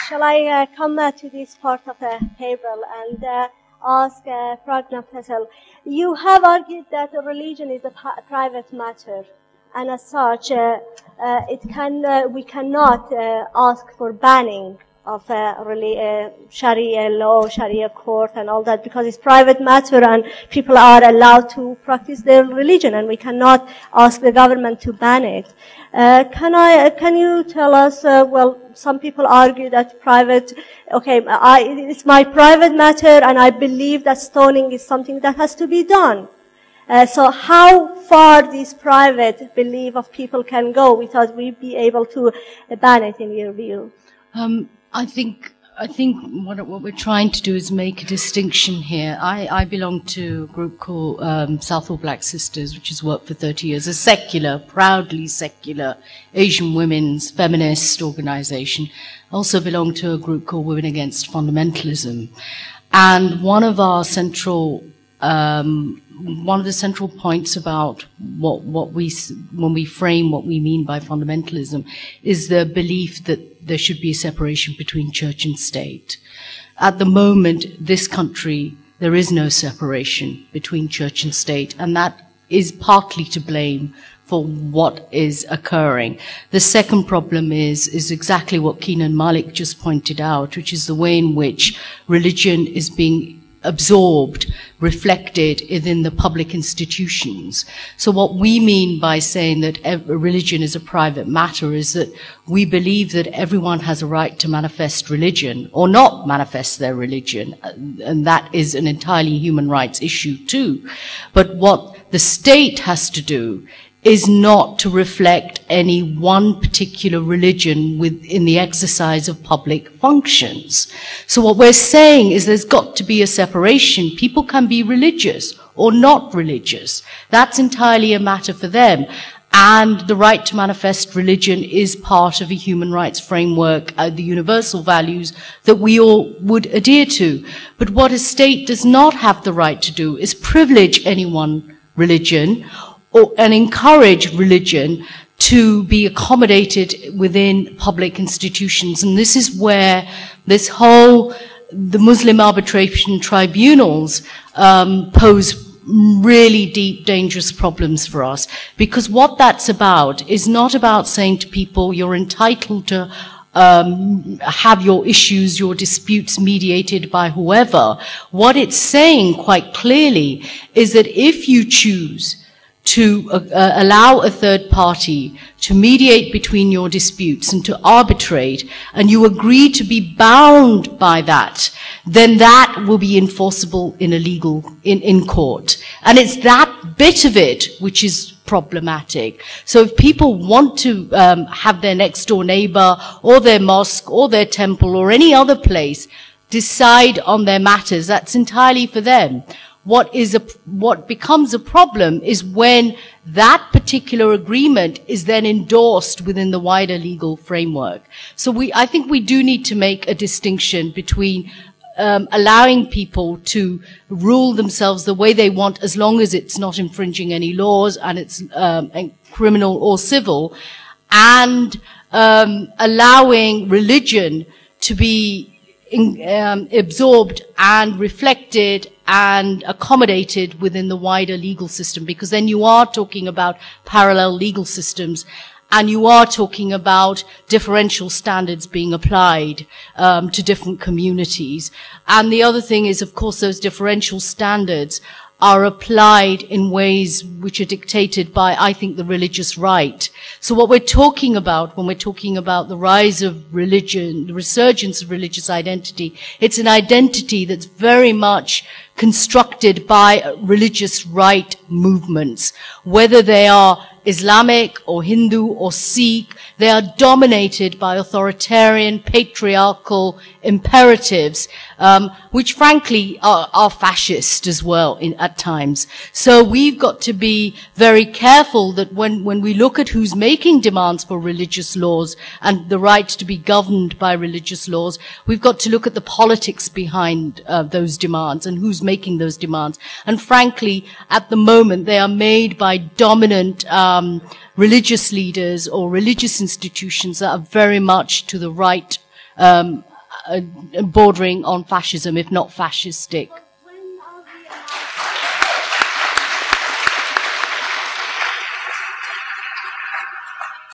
Shall I come to this part of the table and ask Pragna Patel? You have argued that religion is a private matter, and as such, we cannot ask for banning of Sharia law, Sharia court, and all that, because it's private matter, and people are allowed to practice their religion, and we cannot ask the government to ban it. Can you tell us? Well, some people argue that it's my private matter, and I believe that stoning is something that has to be done. So how far this private belief of people can go without we be able to ban it, in your view? I think what we're trying to do is make a distinction here. I belong to a group called Southall Black Sisters, which has worked for 30 years, a secular, proudly secular Asian women's feminist organization. I also belong to a group called Women Against Fundamentalism. And one of the central points about when we frame what we mean by fundamentalism is the belief that there should be a separation between church and state. At the moment, this country, there is no separation between church and state, and that is partly to blame for what is occurring. The second problem is exactly what Keenan Malik just pointed out, which is the way in which religion is being absorbed, reflected within the public institutions. So what we mean by saying that religion is a private matter is that we believe that everyone has a right to manifest religion or not manifest their religion, and that is an entirely human rights issue too. But what the state has to do is not to reflect any one particular religion within the exercise of public functions. So what we're saying is there's got to be a separation. People can be religious or not religious. That's entirely a matter for them. And the right to manifest religion is part of a human rights framework, the universal values that we all would adhere to. But what a state does not have the right to do is privilege any one religion and encourage religion to be accommodated within public institutions. And this is where the Muslim arbitration tribunals pose really deep, dangerous problems for us. Because what that's about is not about saying to people, you're entitled to have your issues, your disputes mediated by whoever. What it's saying quite clearly is that if you choose to allow a third party to mediate between your disputes and to arbitrate, and you agree to be bound by that, then that will be enforceable in court. And it's that bit of it which is problematic. So if people want to have their next door neighbor or their mosque or their temple or any other place decide on their matters, that's entirely for them. What becomes a problem is when that particular agreement is then endorsed within the wider legal framework. So I think we do need to make a distinction between allowing people to rule themselves the way they want as long as it's not infringing any laws and it's criminal or civil, and allowing religion to be absorbed and reflected and accommodated within the wider legal system, because then you are talking about parallel legal systems and you are talking about differential standards being applied to different communities. And the other thing is, of course, those differential standards are applied in ways which are dictated by, I think, the religious right. So what we're talking about when we're talking about the rise of religion, the resurgence of religious identity, it's an identity that's very much constructed by religious right movements, whether they are Islamic or Hindu or Sikh. They are dominated by authoritarian, patriarchal imperatives, which frankly are fascist as well at times. So we've got to be very careful that when we look at who's making demands for religious laws and the right to be governed by religious laws, we've got to look at the politics behind those demands and who's making those demands. And frankly, at the moment, they are made by dominant religious leaders or religious institutions that are very much to the right bordering on fascism, if not fascistic.